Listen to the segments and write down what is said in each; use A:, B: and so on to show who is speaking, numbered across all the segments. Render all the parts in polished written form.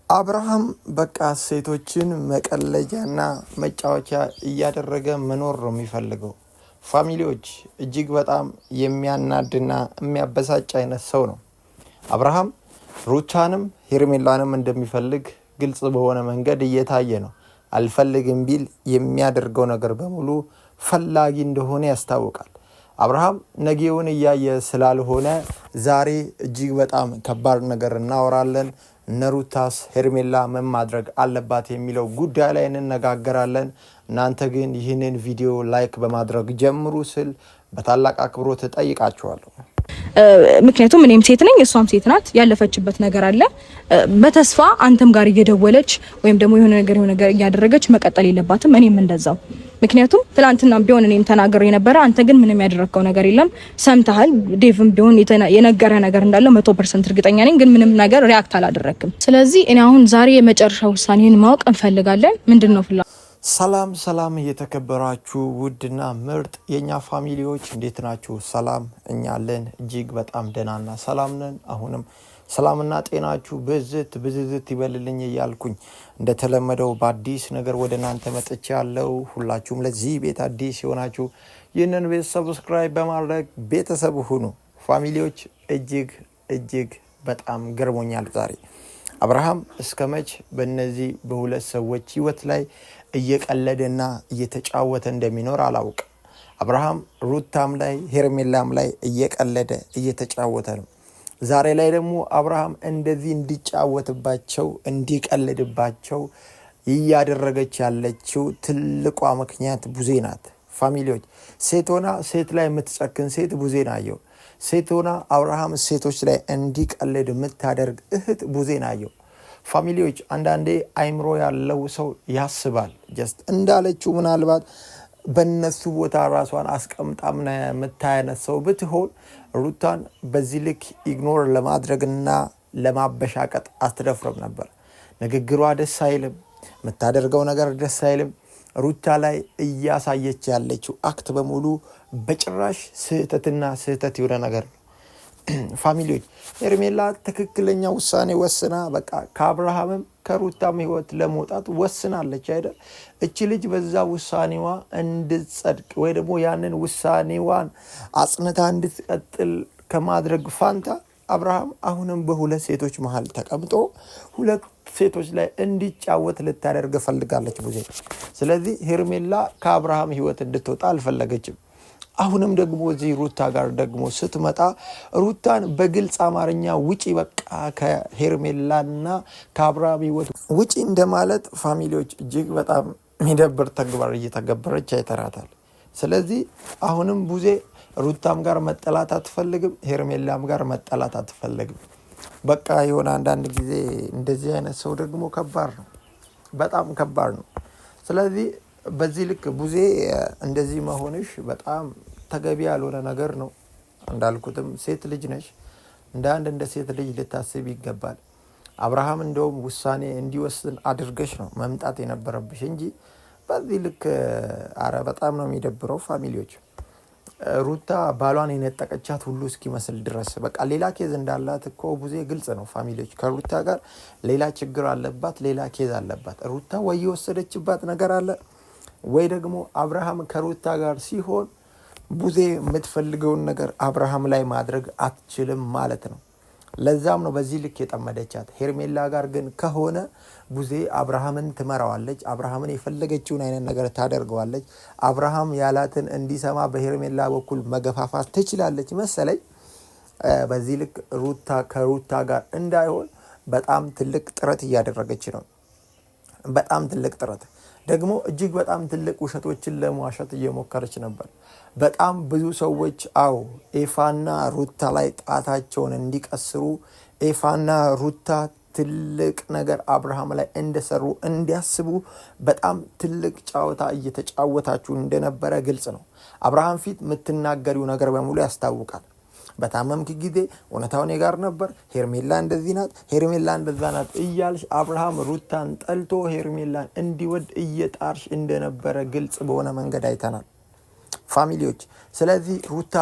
A: አብርሃም በቃ ሴቶችን መቀለጃና መጫወቻ እያደረገ መኖር ነው የሚፈልገው። ፋሚሊዎች እጅግ በጣም የሚያናድና የሚያበሳጭ አይነት ሰው ነው። አብርሃም ሩታንም ሄርሜላንም እንደሚፈልግ ግልጽ በሆነ መንገድ እየታየ ነው። አልፈልግም ቢል የሚያደርገው ነገር በሙሉ ፈላጊ እንደሆነ ያስታውቃል። አብርሃም ነገውን እያየ ስላልሆነ ዛሬ እጅግ በጣም ከባድ ነገር እናወራለን። ነሩታስ ሄርሜላ ምን ማድረግ አለባት የሚለው ጉዳይ ላይ እንነጋገራለን። እናንተ ግን ይህንን ቪዲዮ ላይክ በማድረግ ጀምሩ ስል በታላቅ አክብሮት እጠይቃችኋለሁ።
B: ምክንያቱም እኔም ሴት ነኝ እሷም ሴት ናት። ያለፈችበት ነገር አለ። በተስፋ አንተም ጋር እየደወለች ወይም ደግሞ የሆነ ነገር እያደረገች መቀጠል የለባትም። እኔም እንደዛው። ምክንያቱም ትላንትናም ቢሆን እኔም ተናግሬ የነበረ አንተ ግን ምንም ያደረከው ነገር የለም። ሰምተሃል። ዴቭም ቢሆን የነገረ ነገር እንዳለ 100% እርግጠኛ ነኝ። ግን ምንም ነገር ሪአክት አላደረክም። ስለዚህ እኔ አሁን ዛሬ የመጨረሻ ውሳኔን ማወቅ እንፈልጋለን። ምንድነው ፍላ
A: ሰላም እየተከበራችሁ ውድና ምርጥ የኛ ፋሚሊዎች እንዴት ናችሁ? ሰላም እኛ አለን እጅግ በጣም ደህናና ሰላም ነን። አሁንም ሰላምና ጤናችሁ ብዝት ይበልልኝ እያልኩኝ እንደተለመደው በአዲስ ነገር ወደ እናንተ መጥቻለሁ። ሁላችሁም ለዚህ ቤት አዲስ የሆናችሁ ይህንን ቤት ሰብስክራይብ በማድረግ ቤተሰብ ሁኑ። ፋሚሊዎች እጅግ በጣም ገርሞኛል ዛሬ። አብርሃም እስከመች በእነዚህ በሁለት ሰዎች ህይወት ላይ እየቀለደና እየተጫወተ እንደሚኖር አላውቅ። አብርሃም ሩታም ላይ ሄርሜላም ላይ እየቀለደ እየተጫወተ ነው። ዛሬ ላይ ደግሞ አብርሃም እንደዚህ እንዲጫወትባቸው እንዲቀልድባቸው እያደረገች ያለችው ትልቋ ምክንያት ቡዜ ናት። ፋሚሊዎች ሴት ሆና ሴት ላይ የምትጨክን ሴት ቡዜ ናየው። ሴት ሆና አብርሃም ሴቶች ላይ እንዲቀልድ የምታደርግ እህት ቡዜ ናየው። ፋሚሊዎች አንዳንዴ አይምሮ ያለው ሰው ያስባል። ጀስት እንዳለችው ምናልባት በነሱ ቦታ ራሷን አስቀምጣም የምታያነት ሰው ብትሆን ሩታን በዚህ ልክ ኢግኖር ለማድረግና ለማበሻቀጥ አትደፍርም ነበር። ንግግሯ ደስ አይልም፣ የምታደርገው ነገር ደስ አይልም። ሩታ ላይ እያሳየች ያለችው አክት በሙሉ በጭራሽ ስህተት የሆነ ነገር ነው። ፋሚሊዎች ሄርሜላ ትክክለኛ ውሳኔ ወስና በቃ ከአብርሃምም ከሩታም ህይወት ለመውጣት ወስናለች አይደል? እቺ ልጅ በዛ ውሳኔዋ እንድትጸድቅ ወይ ደግሞ ያንን ውሳኔዋን አጽንታ እንድትቀጥል ከማድረግ ፋንታ አብርሃም አሁንም በሁለት ሴቶች መሃል ተቀምጦ ሁለት ሴቶች ላይ እንዲጫወት ልታደርግ ፈልጋለች ቡዜ። ስለዚህ ሄርሜላ ከአብርሃም ህይወት እንድትወጣ አልፈለገችም። አሁንም ደግሞ እዚህ ሩታ ጋር ደግሞ ስትመጣ ሩታን በግልጽ አማርኛ ውጪ በቃ ከሄርሜላና ከአብርሃም ህይወት ውጪ እንደማለት ፋሚሊዎች እጅግ በጣም የሚደብር ተግባር እየተገበረች አይተራታል። ስለዚህ አሁንም ቡዜ ሩታም ጋር መጠላት አትፈልግም፣ ሄርሜላም ጋር መጠላት አትፈልግም። በቃ የሆነ አንዳንድ ጊዜ እንደዚህ አይነት ሰው ደግሞ ከባድ ነው፣ በጣም ከባድ ነው። ስለዚህ በዚህ ልክ ቡዜ እንደዚህ መሆንሽ በጣም ተገቢ ያልሆነ ነገር ነው። እንዳልኩትም ሴት ልጅ ነሽ፣ እንደ ሴት ልጅ ልታስብ ይገባል። አብርሃም እንደውም ውሳኔ እንዲወስን አድርገሽ ነው መምጣት የነበረብሽ እንጂ በዚህ ልክ በጣም ነው የሚደብረው። ፋሚሊዎች ሩታ ባሏን የነጠቀቻት ሁሉ እስኪመስል ድረስ በቃ ሌላ ኬዝ እንዳላት እኮ ቡዜ ግልጽ ነው። ፋሚሊዎች ከሩታ ጋር ሌላ ችግር አለባት፣ ሌላ ኬዝ አለባት። ሩታ ወይ የወሰደችባት ነገር አለ ወይ ደግሞ አብርሃም ከሩታ ጋር ሲሆን ቡዜ የምትፈልገውን ነገር አብርሃም ላይ ማድረግ አትችልም ማለት ነው። ለዛም ነው በዚህ ልክ የጠመደቻት። ሄርሜላ ጋር ግን ከሆነ ቡዜ አብርሃምን ትመራዋለች፣ አብርሃምን የፈለገችውን አይነት ነገር ታደርገዋለች። አብርሃም ያላትን እንዲሰማ በሄርሜላ በኩል መገፋፋት ትችላለች መሰለኝ። በዚህ ልክ ሩታ ከሩታ ጋር እንዳይሆን በጣም ትልቅ ጥረት እያደረገች ነው። በጣም ትልቅ ጥረት ደግሞ እጅግ በጣም ትልቅ ውሸቶችን ለመዋሸት እየሞከረች ነበር። በጣም ብዙ ሰዎች ኤፋና ሩታ ላይ ጣታቸውን እንዲቀስሩ ኤፋና ሩታ ትልቅ ነገር አብርሃም ላይ እንደሰሩ እንዲያስቡ በጣም ትልቅ ጨዋታ እየተጫወታችሁ እንደነበረ ግልጽ ነው። አብርሃም ፊት የምትናገሪው ነገር በሙሉ ያስታውቃል። በታመምክ ጊዜ እውነታውን ጋር ነበር፣ ሄርሜላ እንደዚህ ናት፣ ሄርሜላ እንደዛ ናት እያልሽ አብርሃም ሩታን ጠልቶ ሄርሜላን እንዲወድ እየጣርሽ እንደነበረ ግልጽ በሆነ መንገድ አይተናል ፋሚሊዎች። ስለዚህ ሩታ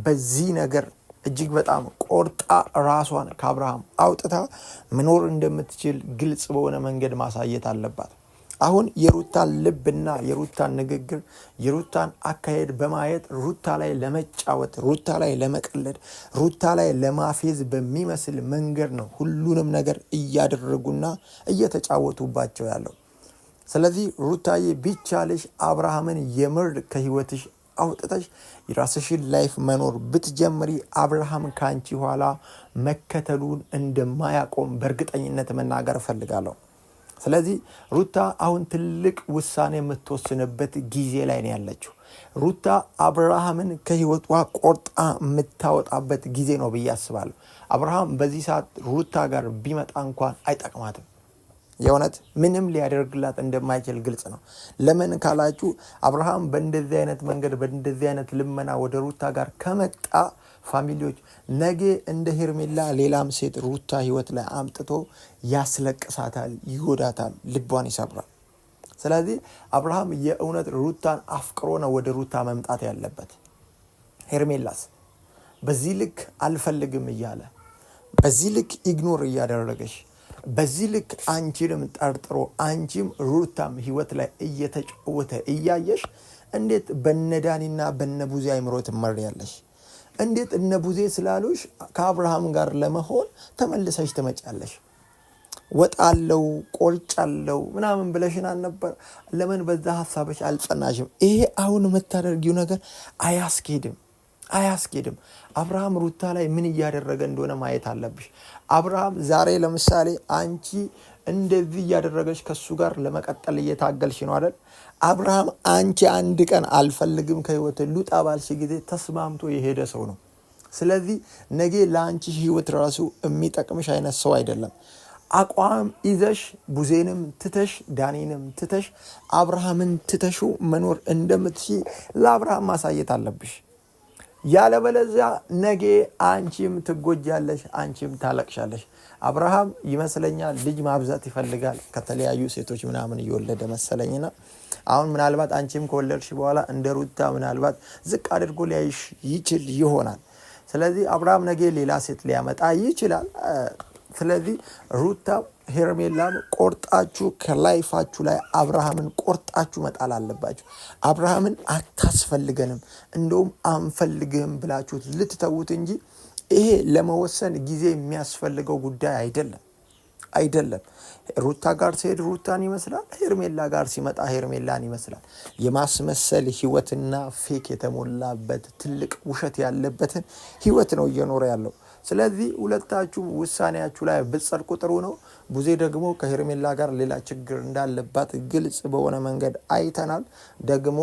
A: በዚህ ነገር እጅግ በጣም ቆርጣ ራሷን ከአብርሃም አውጥታ መኖር እንደምትችል ግልጽ በሆነ መንገድ ማሳየት አለባት። አሁን የሩታን ልብና የሩታን ንግግር የሩታን አካሄድ በማየት ሩታ ላይ ለመጫወት ሩታ ላይ ለመቀለድ ሩታ ላይ ለማፌዝ በሚመስል መንገድ ነው ሁሉንም ነገር እያደረጉና እየተጫወቱባቸው ያለው። ስለዚህ ሩታዬ ቢቻልሽ አብርሃምን የምር ከህይወትሽ አውጥተሽ የራስሽን ላይፍ መኖር ብትጀምሪ አብርሃም ካንቺ ኋላ መከተሉን እንደማያቆም በእርግጠኝነት መናገር እፈልጋለሁ። ስለዚህ ሩታ አሁን ትልቅ ውሳኔ የምትወስንበት ጊዜ ላይ ነው ያለችው። ሩታ አብርሃምን ከህይወቷ ቆርጣ የምታወጣበት ጊዜ ነው ብዬ አስባለሁ። አብርሃም በዚህ ሰዓት ሩታ ጋር ቢመጣ እንኳን አይጠቅማትም። የእውነት ምንም ሊያደርግላት እንደማይችል ግልጽ ነው። ለምን ካላችሁ አብርሃም በእንደዚህ አይነት መንገድ በእንደዚህ አይነት ልመና ወደ ሩታ ጋር ከመጣ ፋሚሊዎች ነገ እንደ ሄርሜላ ሌላም ሴት ሩታ ህይወት ላይ አምጥቶ ያስለቅሳታል፣ ይጎዳታል፣ ልቧን ይሰብራል። ስለዚህ አብርሃም የእውነት ሩታን አፍቅሮ ነው ወደ ሩታ መምጣት ያለበት። ሄርሜላስ በዚህ ልክ አልፈልግም እያለ በዚህ ልክ ኢግኖር እያደረገሽ በዚህ ልክ አንቺንም ጠርጥሮ አንቺም ሩታም ህይወት ላይ እየተጫወተ እያየሽ እንዴት በነዳኒና በነቡዜ አይምሮ ትመሪያለሽ? እንዴት እነቡዜ ስላሉሽ ከአብርሃም ጋር ለመሆን ተመልሰሽ ትመጫለሽ? ወጣለው ቆርጫለው ምናምን ብለሽና ነበር። ለምን በዛ ሐሳብሽ አልጸናሽም? ይሄ አሁን የምታደርጊው ነገር አያስኬድም። አብርሃም ሩታ ላይ ምን እያደረገ እንደሆነ ማየት አለብሽ። አብርሃም ዛሬ ለምሳሌ አንቺ እንደዚህ እያደረገች ከሱ ጋር ለመቀጠል እየታገልሽ ነው አይደል? አብርሃም አንቺ አንድ ቀን አልፈልግም ከህይወት ሉጣ ባልሽ ጊዜ ተስማምቶ የሄደ ሰው ነው። ስለዚህ ነገ ለአንቺ ህይወት ራሱ የሚጠቅምሽ አይነት ሰው አይደለም። አቋም ይዘሽ ቡዜንም ትተሽ ዳኒንም ትተሽ አብርሃምን ትተሹ መኖር እንደምትችይ ለአብርሃም ማሳየት አለብሽ። ያለበለዚያ ነገ አንቺም ትጎጃለሽ፣ አንቺም ታለቅሻለሽ። አብርሃም ይመስለኛል ልጅ ማብዛት ይፈልጋል ከተለያዩ ሴቶች ምናምን እየወለደ መሰለኝና አሁን ምናልባት አንቺም ከወለድሽ በኋላ እንደ ሩታ ምናልባት ዝቅ አድርጎ ሊያይሽ ይችል ይሆናል። ስለዚህ አብርሃም ነገ ሌላ ሴት ሊያመጣ ይችላል። ስለዚህ ሩታ ሄርሜላም ቆርጣችሁ ከላይፋችሁ ላይ አብርሃምን ቆርጣችሁ መጣል አለባችሁ። አብርሃምን አታስፈልገንም እንደውም አንፈልግህም ብላችሁ ልትተውት እንጂ ይሄ ለመወሰን ጊዜ የሚያስፈልገው ጉዳይ አይደለም። ሩታ ጋር ሲሄድ ሩታን ይመስላል፣ ሄርሜላ ጋር ሲመጣ ሄርሜላን ይመስላል። የማስመሰል ህይወትና ፌክ የተሞላበት ትልቅ ውሸት ያለበትን ህይወት ነው እየኖረ ያለው። ስለዚህ ሁለታችሁም ውሳኔያችሁ ላይ ብትጸድቁ ጥሩ ነው። ቡዜ ደግሞ ከሄርሜላ ጋር ሌላ ችግር እንዳለባት ግልጽ በሆነ መንገድ አይተናል። ደግሞ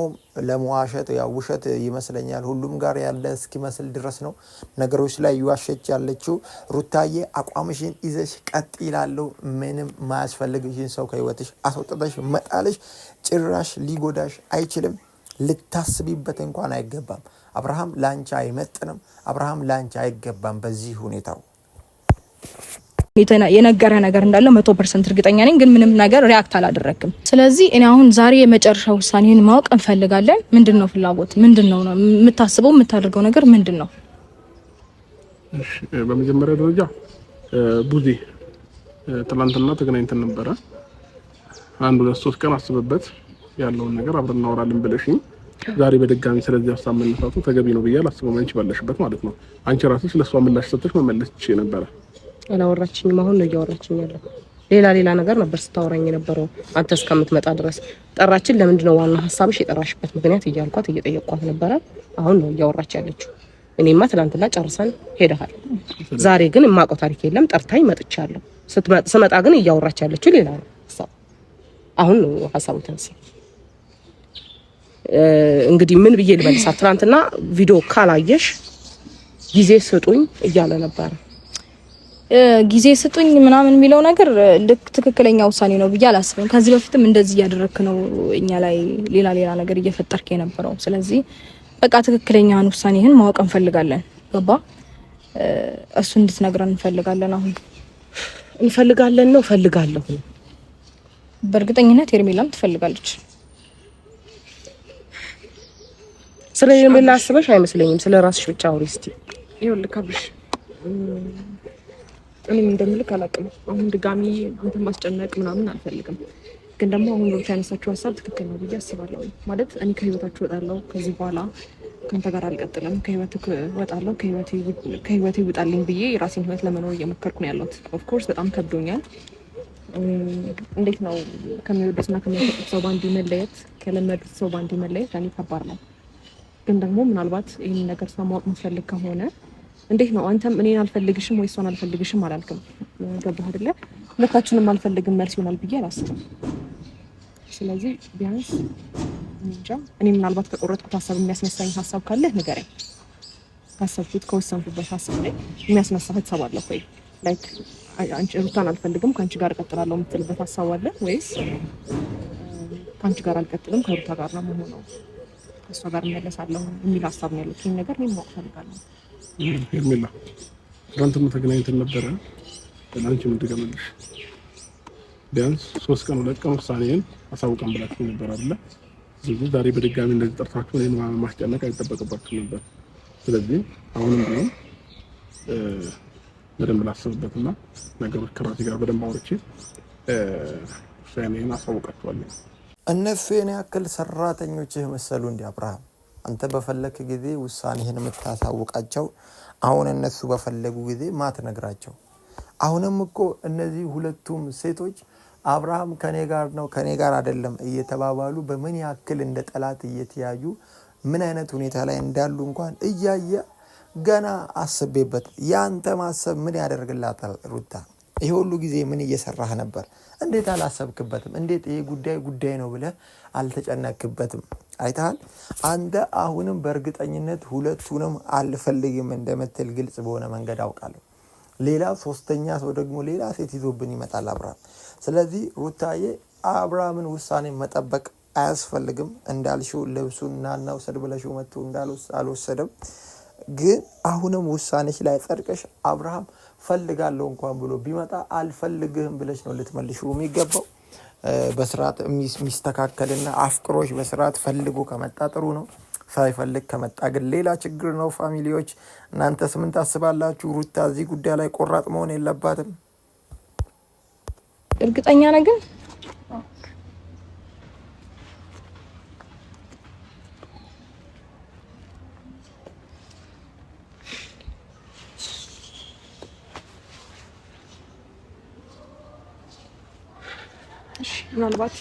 A: ለመዋሸት ያው ውሸት ይመስለኛል ሁሉም ጋር ያለ እስኪመስል ድረስ ነው ነገሮች ላይ ይዋሸች ያለችው። ሩታዬ አቋምሽን ይዘሽ ቀጥ ይላለው። ምንም ማያስፈልግሽን ሰው ከህይወትሽ አስወጥተሽ መጣልሽ ጭራሽ ሊጎዳሽ አይችልም። ልታስቢበት እንኳን አይገባም። አብርሃም ላንቺ አይመጥንም። አብርሃም ላንቺ አይገባም። በዚህ ሁኔታው
B: የነገረ ነገር እንዳለ 100% እርግጠኛ ነኝ፣ ግን ምንም ነገር ሪአክት አላደረክም። ስለዚህ እኔ አሁን ዛሬ የመጨረሻ ውሳኔን ማወቅ እንፈልጋለን። ምንድነው ፍላጎት? ምንድነው የምታስበው? የምታደርገው ነገር ምንድነው?
C: እሺ፣ በመጀመሪያ ደረጃ ቡዜ ትላንትና ተገናኝተን ነበረ። 1-2-3 ቀን አስበበት ያለውን ነገር አብረን እናወራለን ብለሽኝ ዛሬ በድጋሚ ስለዚህ ሀሳብ መነሳቱ ተገቢ ነው ብዬ አላስብም። አንቺ ባለሽበት ማለት ነው። አንቺ ራስሽ ለሷ ምላሽ ሰጥተሽ መመለስ ትችይ ነበር።
D: አላወራችኝም። አሁን ነው እያወራችኝ ያለው። ሌላ ነገር ነበር ስታወራኝ የነበረው አንተ እስከምትመጣ ድረስ። ጠራችን ለምንድን ነው ዋና ሀሳብሽ የጠራሽበት ምክንያት እያልኳት እየጠየቅኳት ነበረ። አሁን ነው እያወራች ያለችው። እኔማ ትላንትና ጨርሰን ሄደሃል። ዛሬ ግን የማውቀው ታሪክ የለም። ጠርታኝ መጥቻለሁ። ስመጣ ግን እያወራች ያለችው ሌላ ነው ሀሳብ። አሁን ነው ሀሳቡ ተነሳ። እንግዲህ ምን ብዬ ልመልሳት? ትናንትና ቪዲዮ ካላየሽ ጊዜ ስጡኝ እያለ ነበር።
B: ጊዜ ስጡኝ ምናምን የሚለው ነገር ልክ ትክክለኛ ውሳኔ ነው ብዬ አላስብም። ከዚህ በፊትም እንደዚህ እያደረክ ነው እኛ ላይ ሌላ ነገር እየፈጠርክ የነበረው። ስለዚህ በቃ ትክክለኛውን ውሳኔህን ማወቅ እንፈልጋለን። ገባ? እሱ እንድትነግረን እንፈልጋለን። አሁን
D: እንፈልጋለን ነው ፈልጋለሁ።
B: በእርግጠኝነት ሄርሜላም ትፈልጋለች።
D: ስለ ሄርሜላ አስበሽ አይመስለኝም። ስለ ራስሽ ብቻ አውሪ እስቲ።
E: ይኸውልህ ካብሽ እኔም እንደምልክ አላውቅም። አሁን ድጋሚ እንትን ማስጨነቅ ምናምን አልፈልግም። ግን ደግሞ አሁን ሩታ ያነሳችው ሀሳብ ትክክል ነው ብዬ አስባለሁ። ማለት እኔ ከህይወታችሁ እወጣለሁ፣ ከዚህ በኋላ ከአንተ ጋር አልቀጥልም፣ ከህይወትህ እወጣለሁ፣ ከህይወቴ ውጣልኝ ብዬ የራሴን ህይወት ለመኖር እየሞከርኩ ነው ያለሁት። ኦፍኮርስ በጣም ከብዶኛል። እንዴት ነው ከሚወዱትና ከሚያፈቅሩት ሰው ባንዲ መለየት፣ ከለመዱት ሰው ባንዲ መለየት ለእኔ ከባድ ነው። ግን ደግሞ ምናልባት ይህን ነገር ማወቅ የምትፈልግ ከሆነ እንዴት ነው አንተም እኔን አልፈልግሽም ወይ እሷን አልፈልግሽም አላልክም። ገባህ አይደለ? ሁለታችንም አልፈልግም መልስ ይሆናል ብዬ አላስብም። ስለዚህ ቢያንስ እንጃ እኔ ምናልባት ከቆረጥኩት ሀሳብ የሚያስነሳኝ ሀሳብ ካለ ንገረኝ። ካሰብኩት ከወሰንኩበት ሀሳብ ላይ የሚያስነሳ ሀሳብ አለ ወይ? ላይክ አንቺ ሩታን አልፈልግም ከአንቺ ጋር እቀጥላለሁ የምትልበት ሀሳብ አለ ወይስ ከአንቺ ጋር አልቀጥልም ከሩታ ጋር ነው የምሆነው ከእሷ ጋር እመለሳለሁ የሚል ሀሳብ ነው ያለው? ይህን ነገር እኔም ማወቅ እፈልጋለሁ።
C: ሄርሜላ ትናንትም ተገናኝተን ነበረ። ለአንቺ ምን ትገመልሽ? ቢያንስ 3 ቀን 2 ቀን ውሳኔን አሳውቀን ብላችሁ ነበር አይደለ? ስለዚህ ዛሬ በድጋሚ እንደዚህ ጠርታችሁ እኔን ማስጨነቅ አይጠበቅባችሁ ነበር። ስለዚህ አሁንም ቢሆን በደንብ ላስብበትና ነገሮች ከራሴ ጋር በደንብ አውርቼ ውሳኔን አሳውቃችኋለሁ።
A: እነሱ የኔ ያክል ሰራተኞችህ መሰሉ እንዲ አብርሃም? አንተ በፈለክ ጊዜ ውሳኔህን የምታሳውቃቸው፣ አሁን እነሱ በፈለጉ ጊዜ ማትነግራቸው። አሁንም እኮ እነዚህ ሁለቱም ሴቶች አብርሃም ከኔ ጋር ነው ከኔ ጋር አይደለም እየተባባሉ በምን ያክል እንደ ጠላት እየተያዩ ምን አይነት ሁኔታ ላይ እንዳሉ እንኳን እያየ ገና አስቤበት። ያንተ ማሰብ ምን ያደርግላታል ሩታ? ይሄ ሁሉ ጊዜ ምን እየሰራህ ነበር? እንዴት አላሰብክበትም? እንዴት ይሄ ጉዳይ ነው ብለህ አልተጨነቅበትም? አይተሃል። አንተ አሁንም በእርግጠኝነት ሁለቱንም አልፈልግም እንደምትል ግልጽ በሆነ መንገድ አውቃለሁ። ሌላ ሶስተኛ ሰው ደግሞ ሌላ ሴት ይዞብን ይመጣል አብርሃም። ስለዚህ ሩታዬ አብርሃምን ውሳኔ መጠበቅ አያስፈልግም። እንዳልሽው ልብሱን ናና ውሰድ ብለሽው መጥቶ አልወሰደም። ግን አሁንም ውሳኔሽ ላይ ጸድቀሽ አብርሃም ፈልጋለሁ እንኳን ብሎ ቢመጣ አልፈልግህም ብለሽ ነው ልትመልሽው የሚገባው። በስርዓት የሚስተካከልና አፍቅሮሽ በስርዓት ፈልጎ ከመጣ ጥሩ ነው። ሳይፈልግ ከመጣ ግን ሌላ ችግር ነው። ፋሚሊዎች እናንተስ ምን ታስባላችሁ? ሩታ እዚህ ጉዳይ ላይ ቆራጥ መሆን የለባትም?
B: እርግጠኛ ነህ ግን?
E: ምናልባት